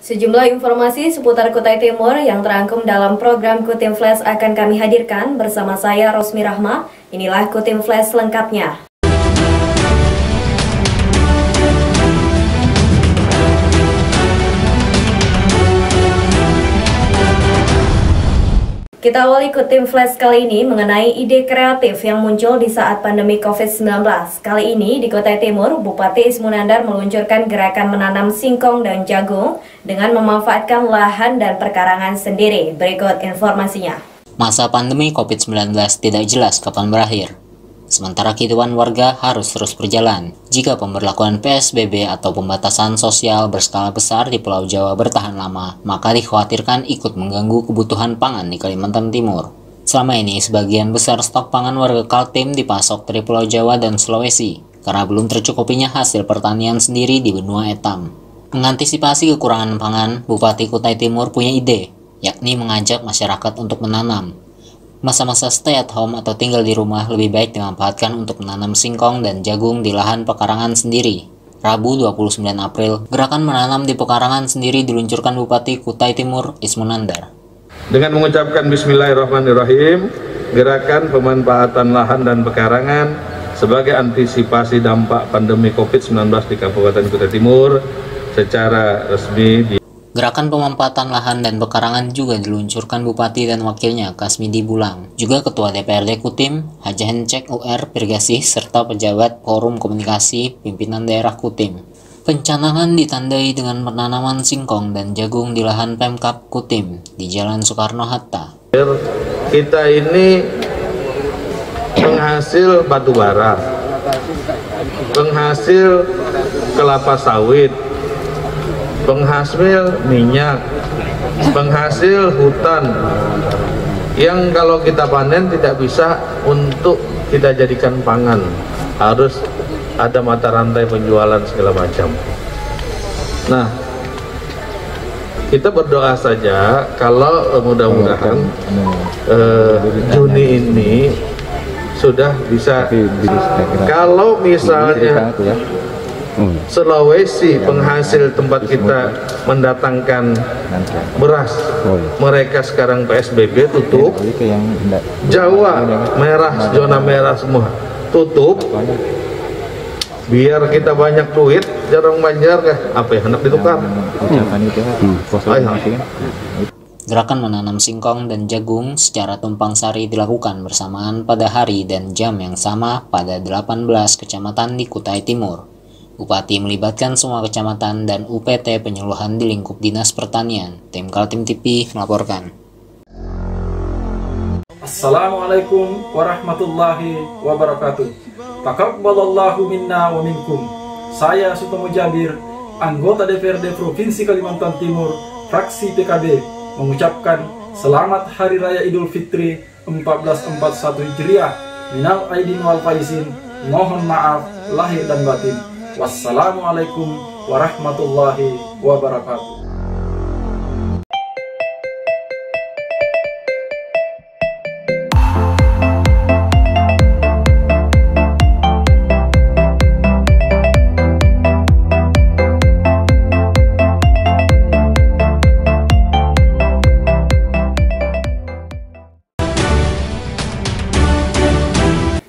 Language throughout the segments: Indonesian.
Sejumlah informasi seputar Kutai Timur yang terangkum dalam program Kutim Flash akan kami hadirkan bersama saya Rosmi Rahma. Inilah Kutim Flash lengkapnya. Kita awali Kutim Flash kali ini mengenai ide kreatif yang muncul di saat pandemi COVID-19. Kali ini di Kutai Timur, Bupati Ismunandar meluncurkan gerakan menanam singkong dan jagung dengan memanfaatkan lahan dan perkarangan sendiri. Berikut informasinya. Masa pandemi COVID-19 tidak jelas kapan berakhir. Sementara kehidupan warga harus terus berjalan. Jika pemberlakuan PSBB atau pembatasan sosial berskala besar di Pulau Jawa bertahan lama, maka dikhawatirkan ikut mengganggu kebutuhan pangan di Kalimantan Timur. Selama ini, sebagian besar stok pangan warga Kaltim dipasok dari Pulau Jawa dan Sulawesi, karena belum tercukupinya hasil pertanian sendiri di benua Etam. Mengantisipasi kekurangan pangan, Bupati Kutai Timur punya ide, yakni mengajak masyarakat untuk menanam. Masa-masa stay at home atau tinggal di rumah lebih baik dimanfaatkan untuk menanam singkong dan jagung di lahan pekarangan sendiri. Rabu 29 April, gerakan menanam di pekarangan sendiri diluncurkan Bupati Kutai Timur Ismunandar. Dengan mengucapkan Bismillahirrahmanirrahim, gerakan pemanfaatan lahan dan pekarangan sebagai antisipasi dampak pandemi COVID-19 di Kabupaten Kutai Timur secara resmi Gerakan pemanfaatan lahan dan pekarangan juga diluncurkan Bupati dan Wakilnya Kasmidi Bulang, juga Ketua DPRD Kutim, Haji Hencek UR Pirgasih, serta pejabat Forum Komunikasi Pimpinan Daerah Kutim. Pencanangan ditandai dengan penanaman singkong dan jagung di lahan Pemkab Kutim di Jalan Soekarno-Hatta. Kita ini penghasil batu bara, penghasil kelapa sawit, penghasil minyak, penghasil hutan yang kalau kita panen tidak bisa untuk kita jadikan pangan, harus ada mata rantai penjualan segala macam. Nah, kita berdoa saja kalau mudah-mudahan Juni ini sudah bisa. Kalau misalnya Sulawesi penghasil tempat kita mendatangkan beras, mereka sekarang PSBB tutup, Jawa merah, zona merah semua tutup, biar kita banyak duit, jarang banjar apa ya, hendak ditukar. Gerakan menanam singkong dan jagung secara tumpang sari dilakukan bersamaan pada hari dan jam yang sama pada 18 kecamatan di Kutai Timur. Bupati melibatkan semua kecamatan dan UPT penyuluhan di lingkup Dinas Pertanian. Tim Kaltim TV melaporkan. Assalamualaikum warahmatullahi wabarakatuh. Taqabbalallahu minna wa minkum. Saya Sutomo Jabir, anggota DPRD Provinsi Kalimantan Timur, fraksi PKB, mengucapkan selamat Hari Raya Idul Fitri 1441 Hijriah. Minal aidin wal faizin. Mohon maaf lahir dan batin. Wassalamualaikum warahmatullahi wabarakatuh.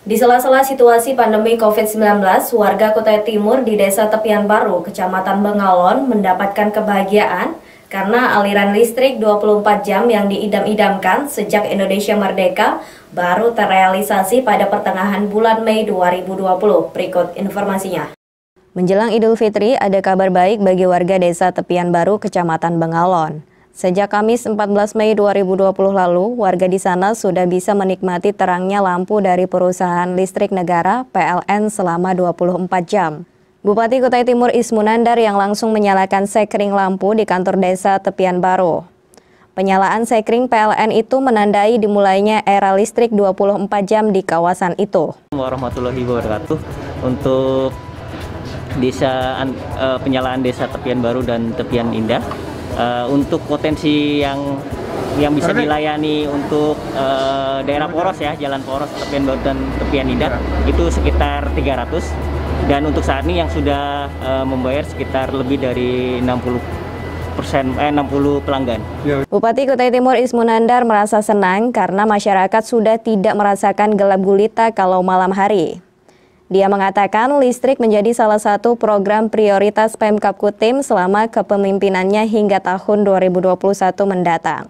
Di sela-sela situasi pandemi COVID-19, warga Kutai Timur di Desa Tepian Baru, Kecamatan Bengalon mendapatkan kebahagiaan karena aliran listrik 24 jam yang diidam-idamkan sejak Indonesia Merdeka baru terrealisasi pada pertengahan bulan Mei 2020. Berikut informasinya. Menjelang Idul Fitri, ada kabar baik bagi warga Desa Tepian Baru, Kecamatan Bengalon. Sejak Kamis 14 Mei 2020 lalu, warga di sana sudah bisa menikmati terangnya lampu dari perusahaan listrik negara PLN selama 24 jam. Bupati Kutai Timur Ismunandar yang langsung menyalakan sekring lampu di kantor desa Tepian Baru. Penyalaan sekring PLN itu menandai dimulainya era listrik 24 jam di kawasan itu. Warahmatullahi wabarakatuh. Untuk penyalaan desa Tepian Baru dan Tepian Indah. Untuk potensi yang bisa dilayani untuk daerah poros ya, jalan poros Tepian Baru dan Tepian Indah itu sekitar 300, dan untuk saat ini yang sudah membayar sekitar lebih dari 60 pelanggan. Bupati Kutai Timur Ismunandar merasa senang karena masyarakat sudah tidak merasakan gelap gulita kalau malam hari. Dia mengatakan listrik menjadi salah satu program prioritas Pemkab Kutim selama kepemimpinannya hingga tahun 2021 mendatang.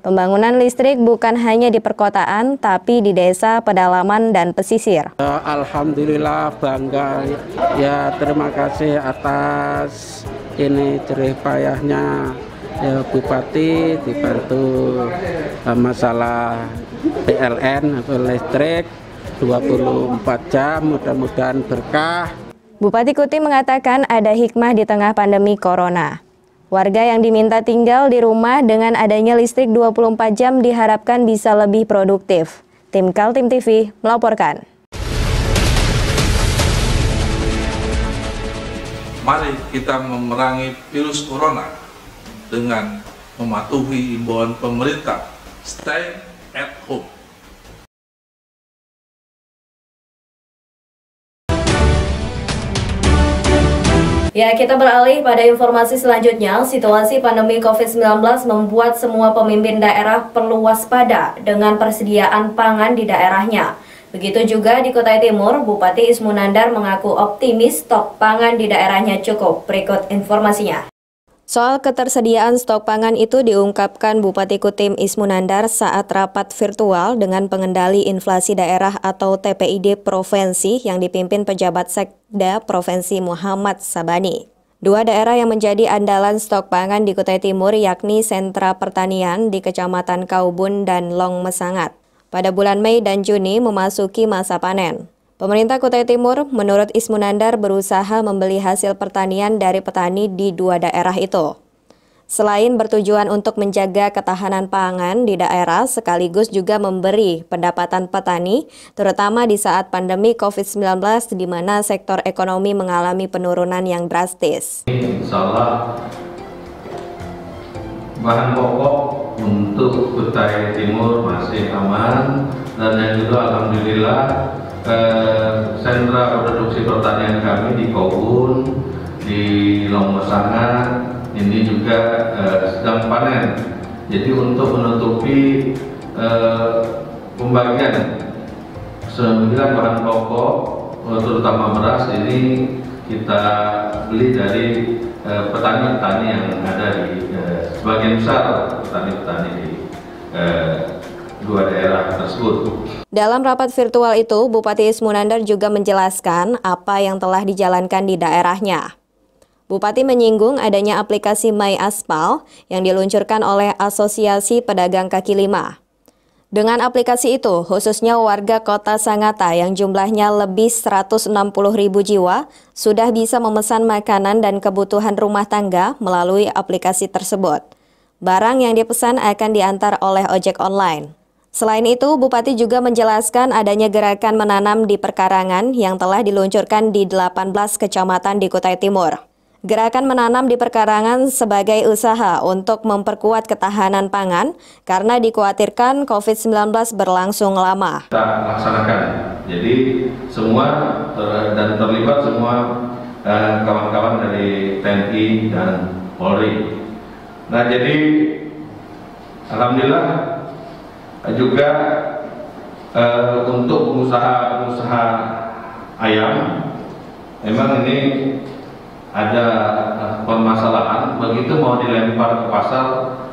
Pembangunan listrik bukan hanya di perkotaan, tapi di desa, pedalaman, dan pesisir. Alhamdulillah bangga ya, terima kasih atas ini jerih payahnya ya, Bupati dibantu masalah PLN atau listrik 24 jam, mudah-mudahan berkah. Bupati Kutim mengatakan ada hikmah di tengah pandemi corona. Warga yang diminta tinggal di rumah dengan adanya listrik 24 jam diharapkan bisa lebih produktif. Tim Kaltim TV melaporkan. Mari kita memerangi virus corona dengan mematuhi imbauan pemerintah. Stay at home. Ya, kita beralih pada informasi selanjutnya. Situasi pandemi COVID-19 membuat semua pemimpin daerah perlu waspada dengan persediaan pangan di daerahnya. Begitu juga di Kutai Timur, Bupati Ismunandar mengaku optimis stok pangan di daerahnya cukup. Berikut informasinya. Soal ketersediaan stok pangan itu diungkapkan Bupati Kutim Ismunandar saat rapat virtual dengan pengendali inflasi daerah atau TPID Provinsi yang dipimpin pejabat Sekda Provinsi Muhammad Sabani. Dua daerah yang menjadi andalan stok pangan di Kutai Timur yakni sentra pertanian di Kecamatan Kaubun dan Long Mesangat. Pada bulan Mei dan Juni memasuki masa panen. Pemerintah Kutai Timur menurut Ismunandar berusaha membeli hasil pertanian dari petani di dua daerah itu. Selain bertujuan untuk menjaga ketahanan pangan di daerah, sekaligus juga memberi pendapatan petani, terutama di saat pandemi COVID-19 di mana sektor ekonomi mengalami penurunan yang drastis. Insya Allah bahan pokok untuk Kutai Timur masih aman, dan yang kedua alhamdulillah sentra produksi pertanian kami di Kaubun, di Long Mesangat ini juga sedang panen. Jadi untuk menutupi pembagian 9 bahan pokok terutama beras ini kita beli dari petani-petani yang ada di sebagian besar petani-petani di dua daerah tersebut. Dalam rapat virtual itu, Bupati Ismunandar juga menjelaskan apa yang telah dijalankan di daerahnya. Bupati menyinggung adanya aplikasi My Aspal yang diluncurkan oleh Asosiasi Pedagang Kaki Lima. Dengan aplikasi itu, khususnya warga Kota Sangatta yang jumlahnya lebih 160.000 jiwa sudah bisa memesan makanan dan kebutuhan rumah tangga melalui aplikasi tersebut. Barang yang dipesan akan diantar oleh ojek online. Selain itu, Bupati juga menjelaskan adanya gerakan menanam di perkarangan yang telah diluncurkan di 18 kecamatan di Kutai Timur. Gerakan menanam di perkarangan sebagai usaha untuk memperkuat ketahanan pangan karena dikhawatirkan COVID-19 berlangsung lama. Kita laksanakan, jadi semua dan terlibat semua kawan-kawan dari TNI dan Polri. Nah, jadi alhamdulillah juga untuk pengusaha ayam memang ini ada permasalahan, begitu mau dilempar ke pasar,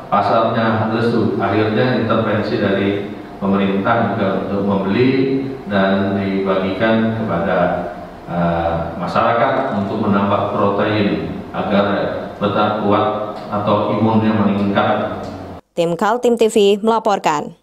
pasarnya lesu, akhirnya intervensi dari pemerintah juga untuk membeli dan dibagikan kepada masyarakat untuk menambah protein agar tetap kuat atau imunnya meningkat. Tim Kaltim TV melaporkan.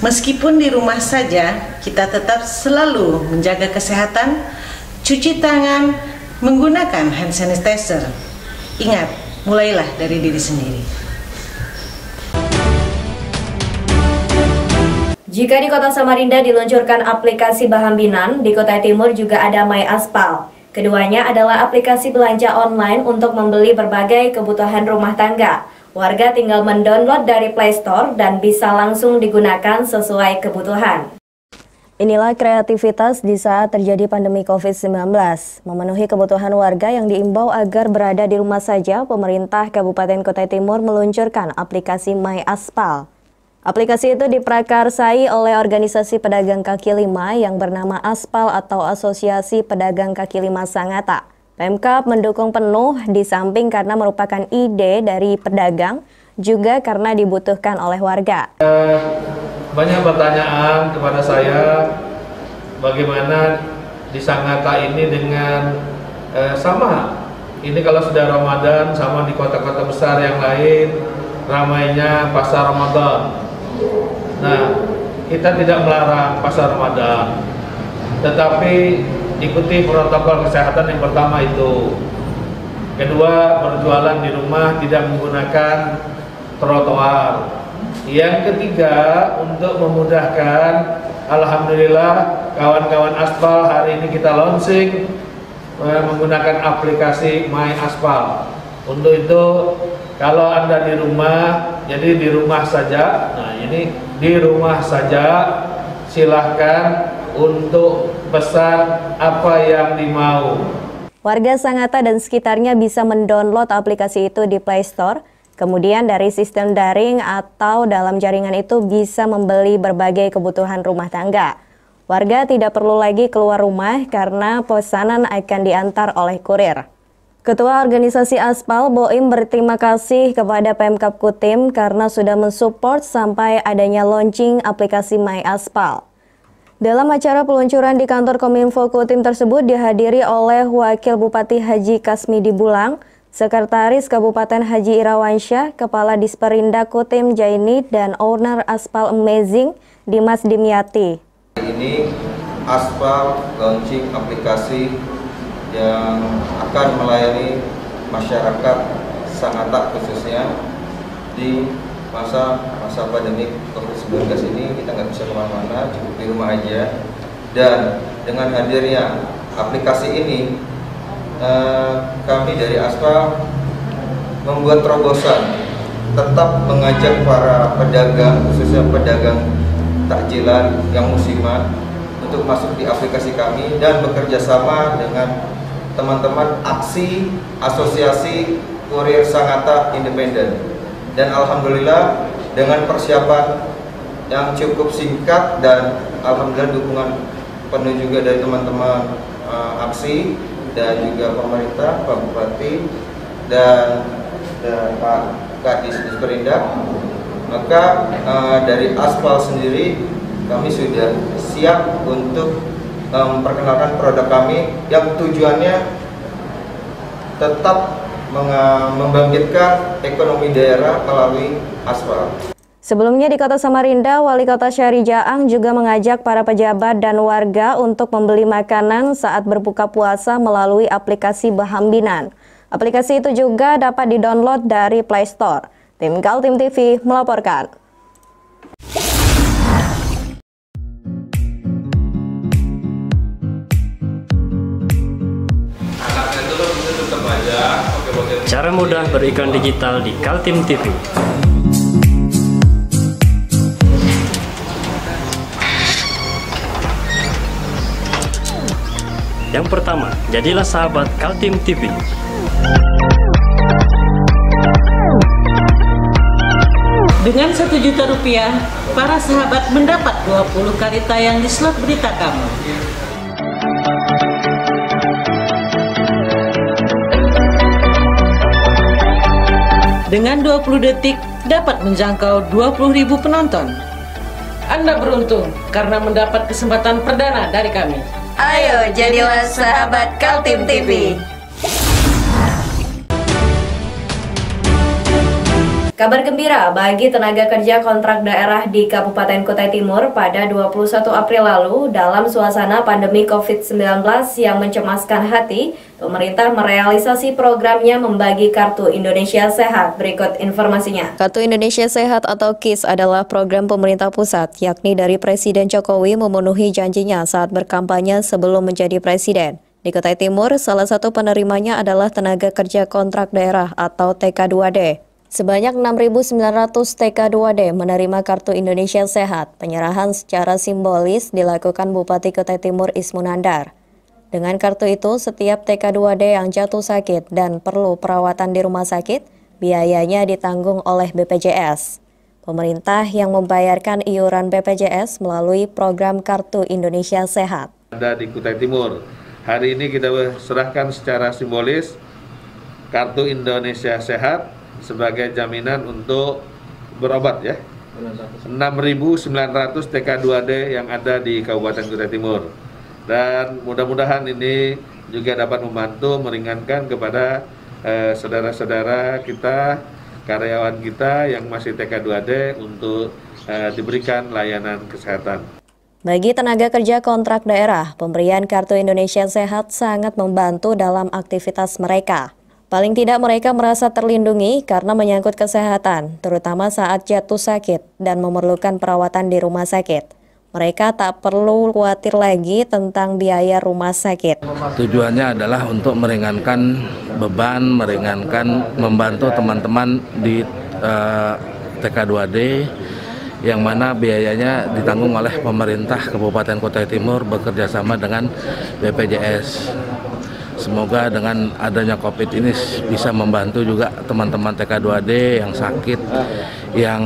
Meskipun di rumah saja, kita tetap selalu menjaga kesehatan, cuci tangan, menggunakan hand sanitizer. Ingat, mulailah dari diri sendiri. Jika di Kota Samarinda diluncurkan aplikasi Bahambinan, di Kota Timur juga ada MyAspal. Keduanya adalah aplikasi belanja online untuk membeli berbagai kebutuhan rumah tangga. Warga tinggal mendownload dari Play Store dan bisa langsung digunakan sesuai kebutuhan. Inilah kreativitas di saat terjadi pandemi COVID-19. Memenuhi kebutuhan warga yang diimbau agar berada di rumah saja, pemerintah Kabupaten Kota Timur meluncurkan aplikasi MyAspal. Aplikasi itu diprakarsai oleh organisasi pedagang kaki lima yang bernama Aspal atau Asosiasi Pedagang Kaki Lima Sangatta. Pemkab mendukung penuh di samping karena merupakan ide dari pedagang, juga karena dibutuhkan oleh warga. Banyak pertanyaan kepada saya, bagaimana di Sangatta ini dengan sama. Ini kalau sudah Ramadan sama di kota-kota besar yang lain, ramainya pasar Ramadan. Nah, kita tidak melarang pasar Ramadan, tetapi ikuti protokol kesehatan yang pertama itu. Kedua, berjualan di rumah tidak menggunakan trotoar. Yang ketiga, untuk memudahkan, alhamdulillah kawan-kawan Aspal hari ini kita launching menggunakan aplikasi MyAspal. Untuk itu, kalau Anda di rumah, jadi di rumah saja. Nah, ini di rumah saja, silahkan untuk pesan apa yang dimau. Warga Sangatta dan sekitarnya bisa mendownload aplikasi itu di Play Store. Kemudian dari sistem daring atau dalam jaringan itu bisa membeli berbagai kebutuhan rumah tangga. Warga tidak perlu lagi keluar rumah karena pesanan akan diantar oleh kurir. Ketua Organisasi Aspal, Boim, berterima kasih kepada Pemkab Kutim karena sudah mensupport sampai adanya launching aplikasi MyAspal. Dalam acara peluncuran di kantor Kominfo Kutim tersebut dihadiri oleh Wakil Bupati Haji Kasmidi Bulang, Sekretaris Kabupaten Haji Irawansyah, Kepala Disperinda Kutim Jaini, dan owner Aspal Amazing, Dimas Dimyati. Ini Aspal launching aplikasi yang akan melayani masyarakat Sangatta khususnya di masa pandemi COVID-19 ini. Kita nggak bisa kemana-mana, cukup di rumah aja. Dan dengan hadirnya aplikasi ini, kami dari Aspal membuat terobosan, tetap mengajak para pedagang, khususnya pedagang takjilan yang musiman, untuk masuk di aplikasi kami dan bekerja sama dengan teman-teman aksi Asosiasi Kurir Sangatta Independen. Dan alhamdulillah dengan persiapan yang cukup singkat dan alhamdulillah dukungan penuh juga dari teman-teman aksi dan juga pemerintah, Pak Bupati dan Pak Kadis Disperindak, maka dari Aspal sendiri kami sudah siap untuk memperkenalkan produk kami yang tujuannya tetap membangkitkan ekonomi daerah melalui Aspal. Sebelumnya di Kota Samarinda, Wali Kota Syahri Jaang juga mengajak para pejabat dan warga untuk membeli makanan saat berbuka puasa melalui aplikasi Bahambinan. Aplikasi itu juga dapat didownload dari Play Store. Tim Kaltim TV melaporkan. Cara mudah beriklan digital di Kaltim TV. Yang pertama, jadilah sahabat Kaltim TV. Dengan Rp1 juta, para sahabat mendapat 20 kali tayang di slot berita kamu. Dengan 20 detik dapat menjangkau 20.000 penonton. Anda beruntung karena mendapat kesempatan perdana dari kami. Ayo jadilah sahabat Kaltim TV. Kabar gembira bagi tenaga kerja kontrak daerah di Kabupaten Kutai Timur pada 21 April lalu dalam suasana pandemi COVID-19 yang mencemaskan hati, pemerintah merealisasi programnya membagi Kartu Indonesia Sehat. Berikut informasinya. Kartu Indonesia Sehat atau KIS adalah program pemerintah pusat, yakni dari Presiden Jokowi memenuhi janjinya saat berkampanye sebelum menjadi presiden. Di Kutai Timur, salah satu penerimanya adalah tenaga kerja kontrak daerah atau TK2D. Sebanyak 6.900 TK2D menerima Kartu Indonesia Sehat. Penyerahan secara simbolis dilakukan Bupati Kutai Timur Ismunandar. Dengan kartu itu, setiap TK2D yang jatuh sakit dan perlu perawatan di rumah sakit, biayanya ditanggung oleh BPJS. Pemerintah yang membayarkan iuran BPJS melalui program Kartu Indonesia Sehat. Ada di Kutai Timur. Hari ini kita serahkan secara simbolis Kartu Indonesia Sehat sebagai jaminan untuk berobat ya. 6.900 TK2D yang ada di Kabupaten Kutai Timur. Dan mudah-mudahan ini juga dapat membantu meringankan kepada saudara-saudara kita, karyawan kita yang masih TK2D untuk diberikan layanan kesehatan. Bagi tenaga kerja kontrak daerah, pemberian Kartu Indonesia Sehat sangat membantu dalam aktivitas mereka. Paling tidak mereka merasa terlindungi karena menyangkut kesehatan, terutama saat jatuh sakit dan memerlukan perawatan di rumah sakit. Mereka tak perlu khawatir lagi tentang biaya rumah sakit. Tujuannya adalah untuk meringankan beban, membantu teman-teman di TK2D yang mana biayanya ditanggung oleh pemerintah Kabupaten Kutai Timur bekerjasama dengan BPJS. Semoga dengan adanya COVID ini bisa membantu juga teman-teman TK2D yang sakit, yang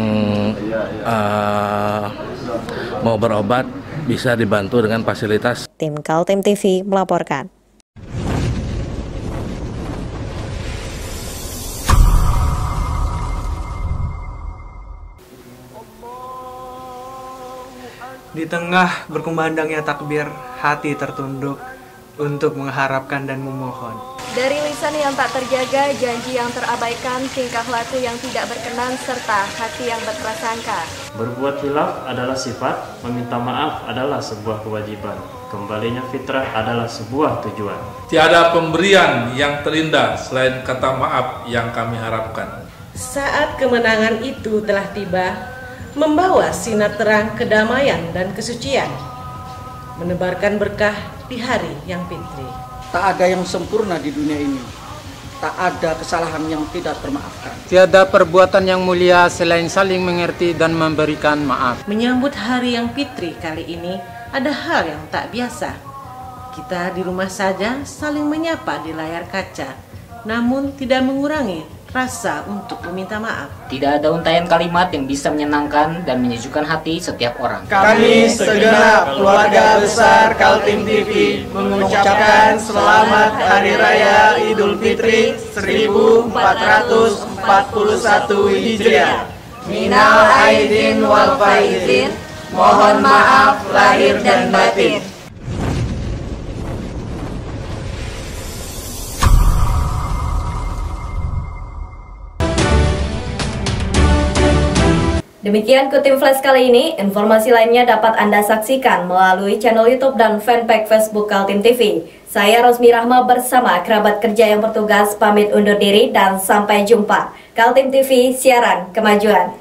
mau berobat bisa dibantu dengan fasilitas. Tim Kaltim TV melaporkan. Di tengah berkumandangnya takbir, hati tertunduk untuk mengharapkan dan memohon. Dari lisan yang tak terjaga, janji yang terabaikan, tingkah laku yang tidak berkenan, serta hati yang berprasangka. Berbuat khilaf adalah sifat, meminta maaf adalah sebuah kewajiban. Kembalinya fitrah adalah sebuah tujuan. Tiada pemberian yang terindah selain kata maaf yang kami harapkan. Saat kemenangan itu telah tiba, membawa sinar terang kedamaian dan kesucian, menebarkan berkah di hari yang fitri. Tak ada yang sempurna di dunia ini. Tak ada kesalahan yang tidak termaafkan. Tiada perbuatan yang mulia selain saling mengerti dan memberikan maaf. Menyambut hari yang fitri kali ini, ada hal yang tak biasa. Kita di rumah saja saling menyapa di layar kaca, namun tidak mengurangi rasa untuk meminta maaf. Tidak ada untaian kalimat yang bisa menyenangkan dan menyejukkan hati setiap orang. Kami segenap keluarga besar Kaltim TV mengucapkan selamat Hari Raya Idul Fitri 1441 Hijriah. Minal aidin wal faizin, mohon maaf lahir dan batin. Demikian Kutim Flash kali ini. Informasi lainnya dapat Anda saksikan melalui channel YouTube dan fanpage Facebook Kaltim TV. Saya Rosmi Rahma bersama kerabat kerja yang bertugas pamit undur diri dan sampai jumpa. Kaltim TV, siaran kemajuan.